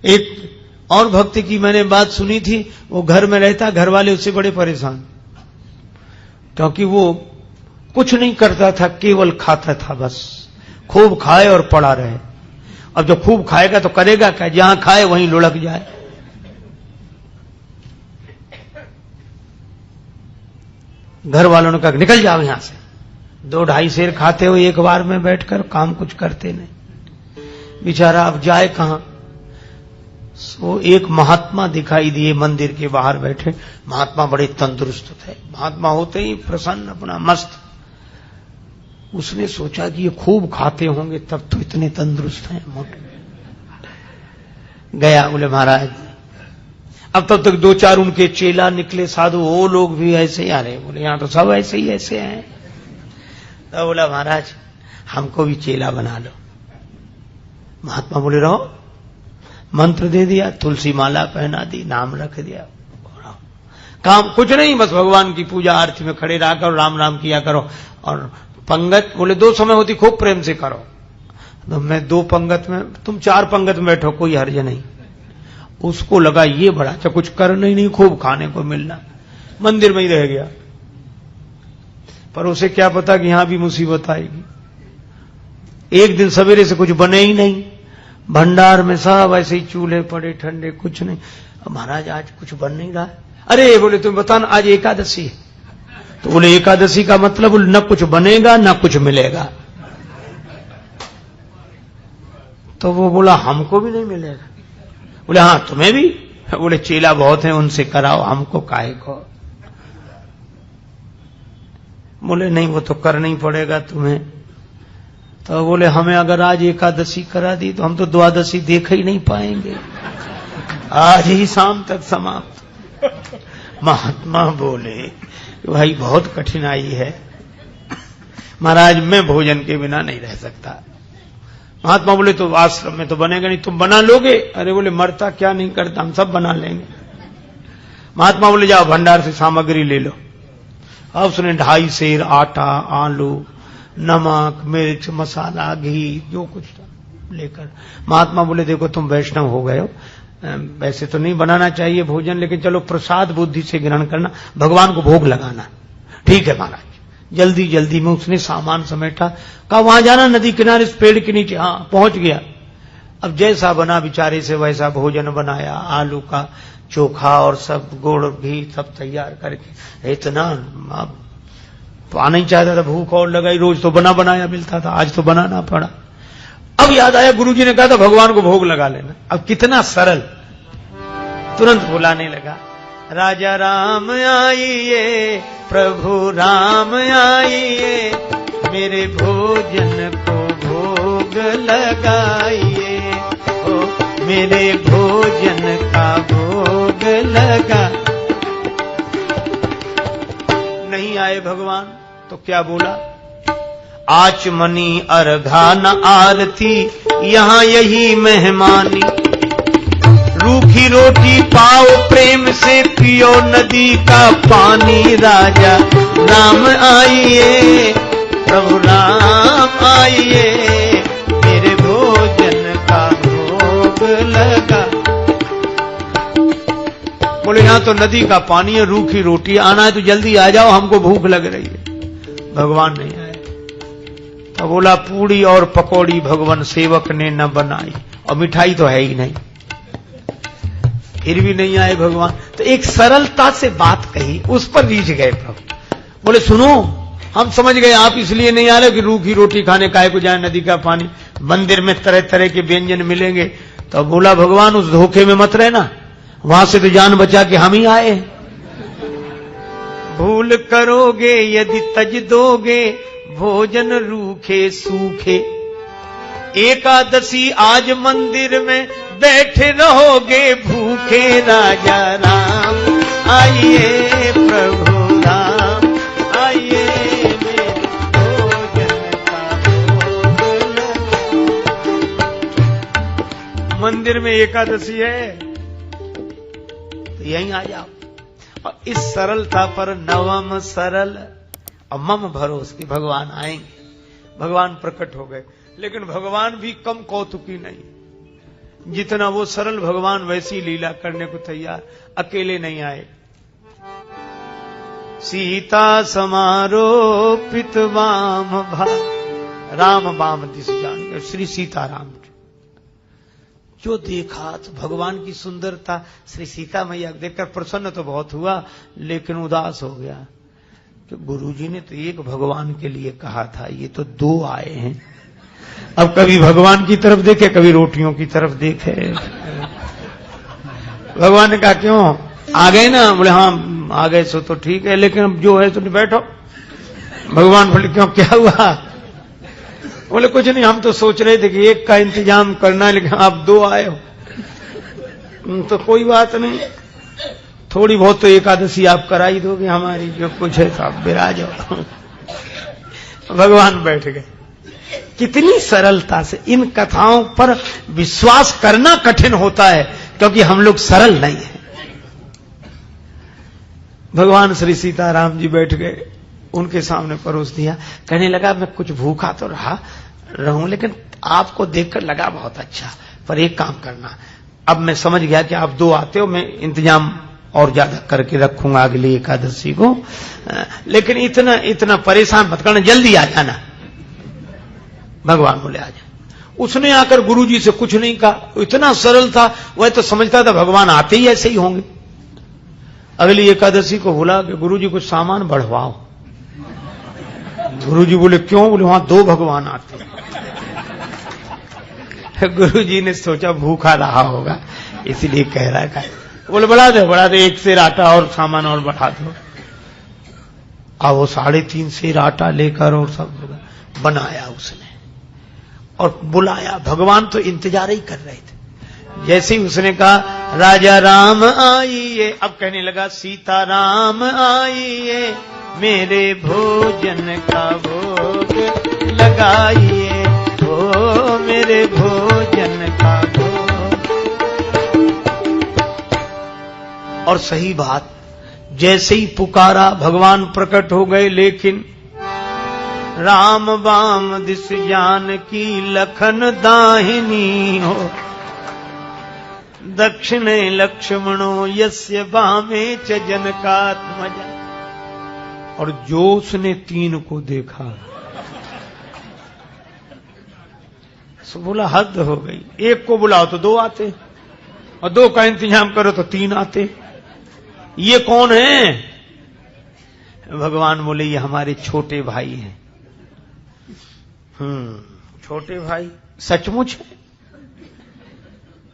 एक और भक्त की मैंने बात सुनी थी, वो घर में रहता, घर वाले उससे बड़े परेशान, क्योंकि वो कुछ नहीं करता था, केवल खाता था, बस खूब खाए और पड़ा रहे। अब जो खूब खाएगा तो करेगा क्या, जहां खाए वहीं लुढ़क जाए। घर वालों ने कहा निकल जाओ यहां से, 2-2.5 सेर खाते हो एक बार में बैठकर, काम कुछ करते नहीं। बेचारा अब जाए कहां। सो एक महात्मा दिखाई दिए मंदिर के बाहर बैठे। महात्मा बड़े तंदुरुस्त थे, महात्मा होते ही प्रसन्न, अपना मस्त। उसने सोचा कि ये खूब खाते होंगे तब तो इतने तंदुरुस्त हैं, मोटे। गया, बोले महाराज, अब तब तक 2-4 उनके चेला निकले साधु, वो लोग भी ऐसे ही आ रहे। बोले यहां तो सब ऐसे ही ऐसे हैं। तो बोला महाराज हमको भी चेला बना लो। महात्मा बोले रहो। मंत्र दे दिया, तुलसी माला पहना दी, नाम रख दिया, काम कुछ नहीं, बस भगवान की पूजा आरती में खड़े रहा करो, राम राम किया करो। और पंगत बोले 2 समय होती, खूब प्रेम से करो। तो मैं 2 पंगत में, तुम 4 पंगत में बैठो, कोई हर्ज नहीं। उसको लगा ये बड़ा अच्छा, कुछ करना ही नहीं, खूब खाने को मिलना, मंदिर में ही रह गया। पर उसे क्या पता कि यहां भी मुसीबत आएगी। एक दिन सवेरे से कुछ बने ही नहीं, भंडार में सब ऐसे ही चूल्हे पड़े ठंडे, कुछ नहीं। महाराज आज कुछ बन नहीं रहा। अरे बोले तुम बताना, आज एकादशी है। तो बोले एकादशी का मतलब न कुछ बनेगा न कुछ मिलेगा। तो वो बोला हमको भी नहीं मिलेगा। बोले हाँ तुम्हें भी। बोले चेला बहुत हैं, उनसे कराओ, हमको काहे को। बोले नहीं वो तो करना ही पड़ेगा तुम्हें। तो बोले हमें अगर आज एकादशी करा दी तो हम तो द्वादशी देख ही नहीं पाएंगे, आज ही शाम तक समाप्त। महात्मा बोले भाई बहुत कठिनाई है महाराज, मैं भोजन के बिना नहीं रह सकता। महात्मा बोले तो आश्रम में तो बनेगा नहीं, तुम बना लोगे। अरे बोले मरता क्या नहीं करता, हम सब बना लेंगे। महात्मा बोले जाओ भंडार से सामग्री ले लो। अब उसने 2.5 सेर आटा, आलू, नमक, मिर्च, मसाला, घी, जो कुछ था लेकर। महात्मा बोले देखो तुम वैष्णव हो गए हो, वैसे तो नहीं बनाना चाहिए भोजन, लेकिन चलो प्रसाद बुद्धि से ग्रहण करना, भगवान को भोग लगाना। ठीक है महाराज। जल्दी जल्दी में उसने सामान समेटा, कहा वहां जाना नदी किनारे इस पेड़ के नीचे। हाँ पहुंच गया। अब जैसा बना बेचारे से वैसा भोजन बनाया, आलू का चोखा और सब गुड़ घी सब तैयार करके। इतना पाना ही चाहता था, भूख और लगाई, रोज तो बना बनाया मिलता था, आज तो बनाना पड़ा। अब याद आया गुरुजी ने कहा था भगवान को भोग लगा लेना। अब कितना सरल, तुरंत बुलाने लगा, राजा राम आइए, प्रभु राम आइए, मेरे भोजन को भोग लगाइए, ओ मेरे भोजन का भोग लगा। नहीं आए भगवान तो क्या बोला, आचमनी अर्घा न आरती, यहां यही मेहमानी, रूखी रोटी पाओ प्रेम से, पियो नदी का पानी, राजा राम आइए, प्रभु राम आइए, मेरे भोजन का भोग लगा। बोले यहां तो नदी का पानी है, रूखी रोटी, आना है तो जल्दी आ जाओ, हमको भूख लग रही है। भगवान नहीं आए। तो बोला पूड़ी और पकौड़ी भगवान सेवक ने न बनाई, और मिठाई तो है ही नहीं। फिर भी नहीं आए भगवान। तो एक सरलता से बात कही, उस पर रीझ गए प्रभु। बोले सुनो, हम समझ गए आप इसलिए नहीं आ रहे कि रूखी रोटी खाने काहे को जाए, नदी का पानी, मंदिर में तरह तरह के व्यंजन मिलेंगे। तो बोला भगवान उस धोखे में मत रहना, वहां से तो जान बचा के हम ही आए। भूल करोगे यदि तज दोगे, भोजन रूखे सूखे, एकादशी आज मंदिर में बैठे रहोगे भूखे, राजा राम आइए, प्रभु राम आइए, मेरे भोजन का भोग लगा। मंदिर में एकादशी है तो यहीं आ जाओ। और इस सरलता पर नवम सरल और मम भरोस कि भगवान आएंगे। भगवान प्रकट हो गए, लेकिन भगवान भी कम कौतुकी नहीं। जितना वो सरल भगवान वैसी लीला करने को तैयार, अकेले नहीं आए। सीता समारोपित वाम राम वाम दिस जान, श्री सीताराम जो देखा तो भगवान की सुंदरता, श्री सीता मैया देखकर प्रसन्न तो बहुत हुआ, लेकिन उदास हो गया कि गुरुजी ने तो एक भगवान के लिए कहा था, ये तो दो आए हैं। अब कभी भगवान की तरफ देखे, कभी रोटियों की तरफ देखे। भगवान ने कहा क्यों आ गए ना? बोले हाँ आ गए सो तो ठीक है, लेकिन अब जो है तुम बैठो। भगवान बोले क्यों, क्या हुआ? बोले कुछ नहीं, हम तो सोच रहे थे कि एक का इंतजाम करना है, लेकिन आप दो आए हो तो कोई बात नहीं, थोड़ी बहुत तो एकादशी आप करा ही दोगे हमारी, जो कुछ है तो आप विराज हो। भगवान बैठ गए। कितनी सरलता से इन कथाओं पर विश्वास करना कठिन होता है, क्योंकि हम लोग सरल नहीं हैं। भगवान श्री सीताराम जी बैठ गए, उनके सामने परोस दिया। कहने लगा मैं कुछ भूखा तो रहूं, लेकिन आपको देखकर लगा बहुत अच्छा, पर एक काम करना, अब मैं समझ गया कि आप दो आते हो, मैं इंतजाम और ज्यादा करके रखूंगा अगली एकादशी को, लेकिन इतना परेशान मत करना, जल्दी आ जाना। भगवान बोले आ जा। उसने आकर गुरुजी से कुछ नहीं कहा, इतना सरल था, वह तो समझता था भगवान आते ही ऐसे ही होंगे। अगली एकादशी को बोला कि गुरुजी कुछ सामान बढ़वाओ। गुरुजी बोले क्यों? बोले वहां दो भगवान आते हैं। गुरुजी ने सोचा भूखा रहा होगा इसलिए कह रहा है। बोले बढ़ा दे, एक सेर आटा और सामान और बढ़ा दो। अब वो 3.5 सेर आटा लेकर और सब बनाया उसने और बुलाया। भगवान तो इंतजार ही कर रहे थे। जैसे ही उसने कहा राजा राम आइए, अब कहने लगा सीता राम आइए, मेरे भोजन का भोग लगाइए, ओ मेरे भोजन का भोग। और सही बात, जैसे ही पुकारा भगवान प्रकट हो गए, लेकिन राम वाम दिस जानकी लखन दाहिनी हो, दक्षिणे लक्ष्मणो यस्य वामे च जनकात्मजा। और जो उसने 3 को देखा सो बोला हद हो गई, एक को बुलाओ तो 2 आते, और 2 का इंतजाम करो तो 3 आते, ये कौन है? भगवान बोले ये हमारे छोटे भाई हैं। छोटे भाई सचमुच है?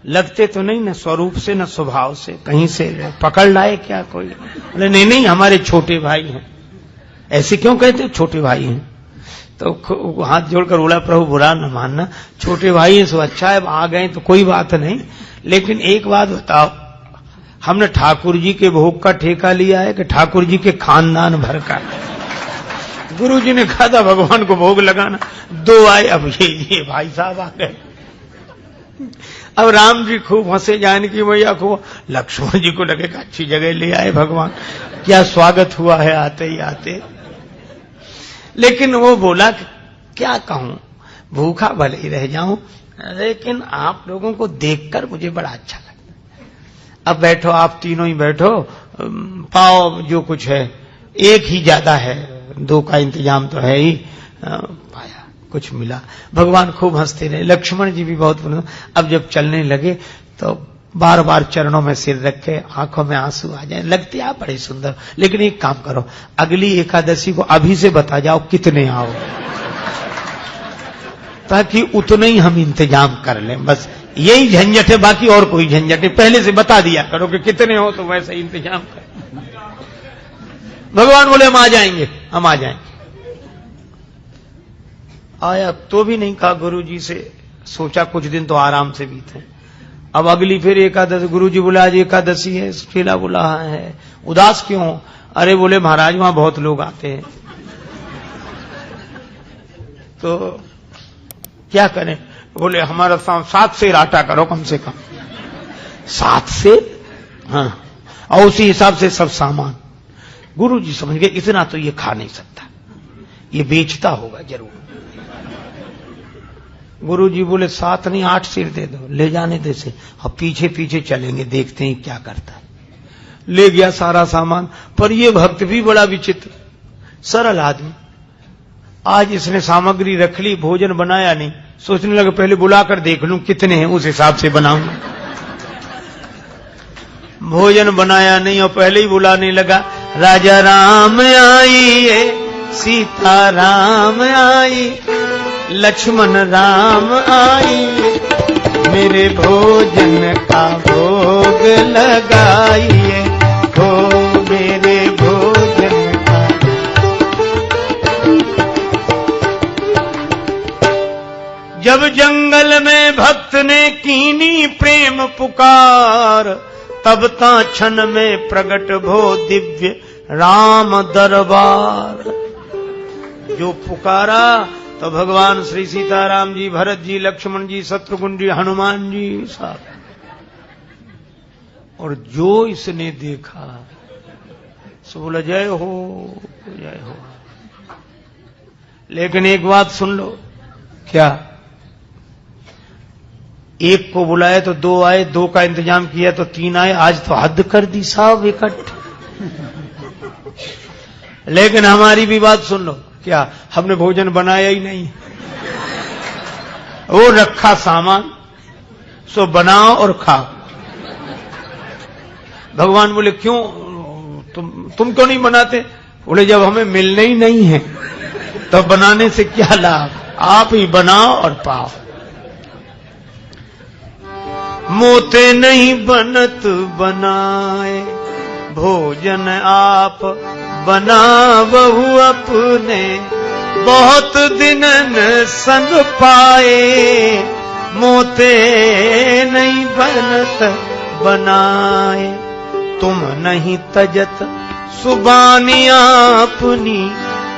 लगते तो नहीं न स्वरूप से न स्वभाव से, कहीं से पकड़ लाए क्या कोई? बोले नहीं हमारे छोटे भाई हैं। ऐसे क्यों कहते? छोटे भाई हैं। तो हाथ जोड़कर बोला प्रभु बुरा न मानना, छोटे भाई हैं सो अच्छा है, आ गए तो कोई बात नहीं, लेकिन एक बात बताओ, हमने ठाकुर जी के भोग का ठेका लिया है कि ठाकुर जी के खानदान भर का? गुरु जी ने कहा था भगवान को भोग लगाना, 2 आए, अब ये भाई साहब आ गए। अब राम जी खूब हंसे, जानकी मैया खूब, लक्ष्मण जी को लगे अच्छी जगह ले आए भगवान, क्या स्वागत हुआ है आते ही आते। लेकिन वो बोला क्या कहूं, भूखा भले ही रह जाऊं, लेकिन आप लोगों को देखकर मुझे बड़ा अच्छा लगता। अब बैठो, आप तीनों ही बैठो, पाओ जो कुछ है, एक ही ज्यादा है, 2 का इंतजाम तो है ही। पाया कुछ मिला। भगवान खूब हंसते रहे, लक्ष्मण जी भी बहुत बोले। अब जब चलने लगे तो बार बार चरणों में सिर रखे, आंखों में आंसू आ जाए, लगते आप बड़े सुंदर। लेकिन एक काम करो, अगली एकादशी को अभी से बता जाओ कितने आओ, ताकि उतने ही हम इंतजाम कर लें। बस यही झंझट है, बाकी और कोई झंझट है। पहले से बता दिया करो कि कितने हो, तो वैसे इंतजाम कर। भगवान बोले हम आ जाएंगे, हम आ जाएंगे। आया तो भी नहीं कहा गुरु जी से, सोचा कुछ दिन तो आराम से बीते। अब अगली फिर एकादशी, गुरु जी बोला आज एकादशी है, चेला बोला है, उदास क्यों? अरे बोले महाराज वहां बहुत लोग आते हैं, तो क्या करें? बोले हमारा 7 सेर आटा करो कम से कम। 7 सेर? हाँ, और उसी हिसाब से सब सामान। गुरु जी समझ गए इतना तो ये खा नहीं सकता, ये बेचता होगा जरूर। गुरुजी बोले 7 नहीं 8 सिर दे दो, ले जाने दे से। अब पीछे पीछे चलेंगे, देखते हैं क्या करता है। ले गया सारा सामान। पर ये भक्त भी बड़ा विचित्र, सरल आदमी। आज इसने सामग्री रख ली, भोजन बनाया नहीं। सोचने लगा पहले बुलाकर देख लूं कितने हैं, उस हिसाब से बनाऊंगा। भोजन बनाया नहीं और पहले ही बुलाने लगा, राजा राम आइए, सीता राम आई, लक्ष्मण राम आइए, मेरे भोजन का भोग लगाइए, हो मेरे भोजन का। जब जंगल में भक्त ने कीनी प्रेम पुकार, तब ता क्षण में प्रगट भो दिव्य राम दरबार। जो पुकारा तो भगवान श्री सीताराम जी, भरत जी, लक्ष्मण जी, शत्रुघ्न जी, हनुमान जी साहब। और जो इसने देखा सो बोला जय हो जय हो। लेकिन एक बात सुन लो, क्या? एक को बुलाया तो 2 आए, 2 का इंतजाम किया तो 3 आए। आज तो हद कर दी साहब इकट्ठे। लेकिन हमारी भी बात सुन लो, क्या हमने भोजन बनाया ही नहीं, वो रखा सामान, सो बनाओ और खाओ। भगवान बोले क्यों, तुम क्यों नहीं बनाते? बोले जब हमें मिलने ही नहीं है तो बनाने से क्या लाभ, आप ही बनाओ और पाओ। मोते नहीं बनत बनाए, भोजन आप बना बहु अपने, बहुत दिनन संग पाए, मोते नहीं बनत बनाए, तुम नहीं तजत सुबानी अपनी,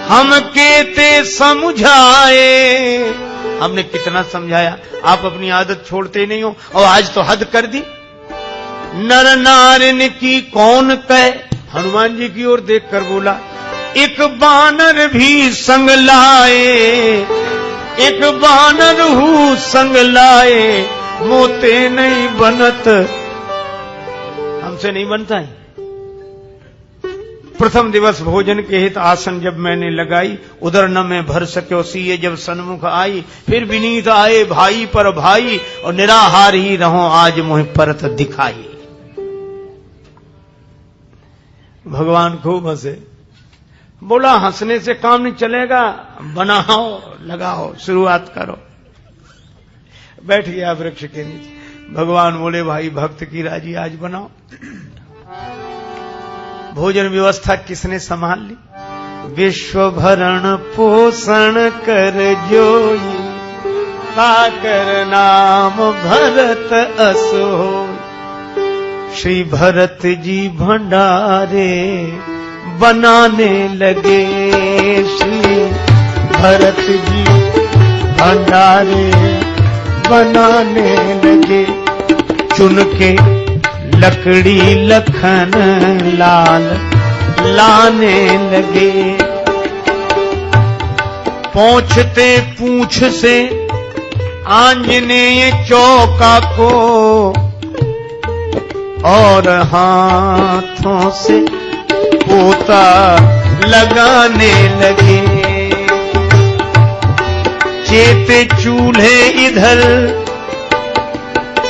हम केते समझाए। हमने कितना समझाया, आप अपनी आदत छोड़ते नहीं हो और आज तो हद कर दी। नर नारिन की कौन कहे, हनुमान जी की ओर देखकर बोला, एक बानर भी संग लाए, एक बानर हूँ संग लाए, मोते नहीं बनत, हमसे नहीं बनता है। प्रथम दिवस भोजन के हित आसन जब मैंने लगाई, उधर न मैं भर सके सीए जब सन्मुख आई, फिर विनीत आए भाई पर भाई, और निराहार ही रहो आज मुझे परत दिखाई। भगवान खूब हंसे, बोला हंसने से काम नहीं चलेगा, बनाओ लगाओ शुरुआत करो। बैठ गया वृक्ष के नीचे। भगवान बोले भाई भक्त की राजी आज बनाओ। भोजन व्यवस्था किसने संभाल ली? विश्व भरण पोषण कर जोई, ताकर नाम भरत असो। श्री भरत जी भंडारे बनाने लगे, श्री भरत जी भंडारे बनाने लगे। चुन के लकड़ी लखन लाल लाने लगे, पहुंचते पूंछ से आंजनेय चौका को, और हाथों से पोता लगाने लगे। चेते चूल्हे इधर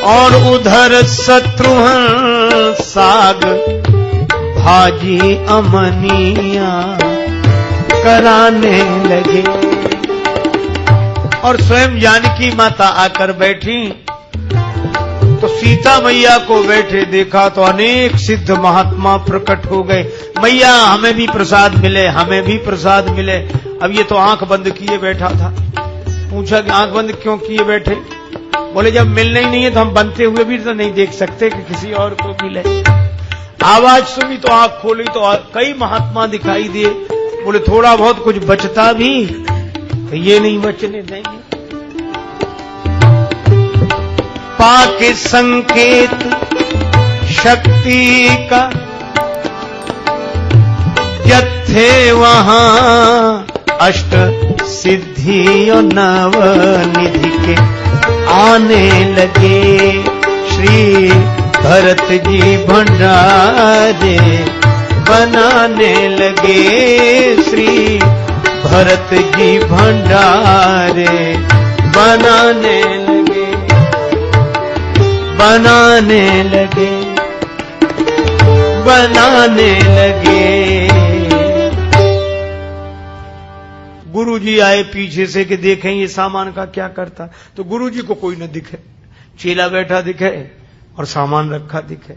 और उधर शत्रुघ्न साग भाजी अमनिया कराने लगे। और स्वयं जानकी माता आकर बैठी तो सीता मैया को बैठे देखा तो अनेक सिद्ध महात्मा प्रकट हो गए। मैया हमें भी प्रसाद मिले, हमें भी प्रसाद मिले। अब ये तो आंख बंद किए बैठा था। पूछा कि आंख बंद क्यों किए बैठे? बोले जब मिलना ही नहीं है तो हम बनते हुए भी तो नहीं देख सकते कि किसी और को मिले। आवाज सुनी तो आंख खोली तो कई महात्मा दिखाई दिए। बोले थोड़ा बहुत कुछ बचता भी तो ये नहीं बचने देंगे। पाके संकेत शक्ति का जत्थे वहां अष्ट सिद्धियों नव निधि के आने लगे। श्री भरत जी भंडारे बनाने लगे। श्री भरत जी भंडारे बनाने लगे, बनाने लगे, बनाने लगे। गुरुजी आए पीछे से कि देखें ये सामान का क्या करता। तो गुरुजी को कोई न दिखे, चेला बैठा दिखे और सामान रखा दिखे।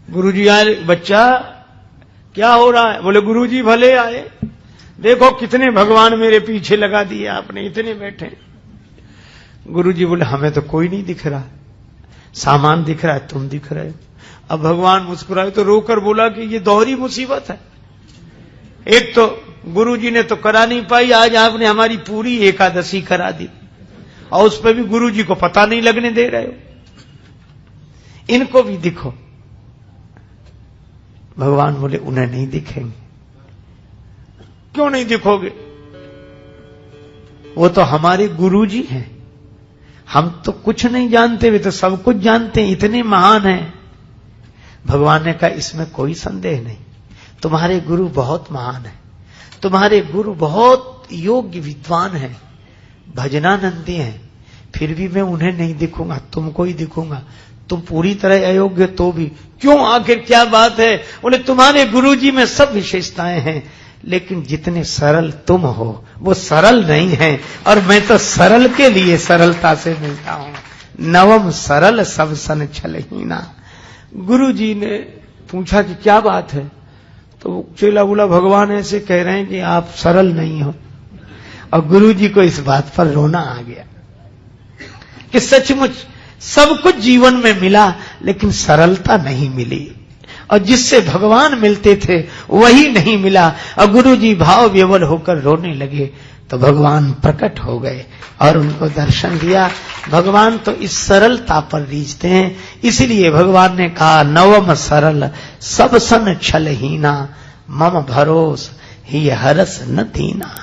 गुरुजी आए, बच्चा क्या हो रहा है? बोले गुरुजी भले आए, देखो कितने भगवान मेरे पीछे लगा दिए आपने, इतने बैठे। गुरुजी बोले हमें तो कोई नहीं दिख रहा, सामान दिख रहा है, तुम दिख रहे हो। अब भगवान मुस्कुराए तो रोकर बोला कि ये दोहरी मुसीबत है। एक तो गुरुजी ने तो करा नहीं पाई, आज आपने हमारी पूरी एकादशी करा दी और उस पर भी गुरुजी को पता नहीं लगने दे रहे हो। इनको भी दिखो। भगवान बोले उन्हें नहीं दिखेंगे। क्यों नहीं दिखोगे? वो तो हमारे गुरुजी हैं, हम तो कुछ नहीं जानते, वे तो सब कुछ जानते हैं, इतने महान हैं। भगवान ने कहा इसमें कोई संदेह नहीं, तुम्हारे गुरु बहुत महान है, तुम्हारे गुरु बहुत योग्य विद्वान हैं, भजनानंदी हैं, फिर भी मैं उन्हें नहीं दिखूंगा, तुमको ही दिखूंगा। तुम पूरी तरह अयोग्य तो भी। क्यों, आखिर क्या बात है? बोले तुम्हारे गुरुजी में सब विशेषताएं हैं, लेकिन जितने सरल तुम हो वो सरल नहीं है, और मैं तो सरल के लिए सरलता से मिलता हूं। नवम सरल सब सन छलहीना। गुरुजी ने पूछा कि क्या बात है? तो चेला बोला भगवान ऐसे कह रहे हैं कि आप सरल नहीं हो। और गुरुजी को इस बात पर रोना आ गया कि सचमुच सब कुछ जीवन में मिला, लेकिन सरलता नहीं मिली, और जिससे भगवान मिलते थे वही नहीं मिला। और गुरुजी भाव विवल होकर रोने लगे तो भगवान प्रकट हो गए और उनको दर्शन दिया। भगवान तो इस सरलता पर रीझते हैं, इसलिए भगवान ने कहा नवम सरल सब सन छलहीना, मम भरोस ही हरस न दीना।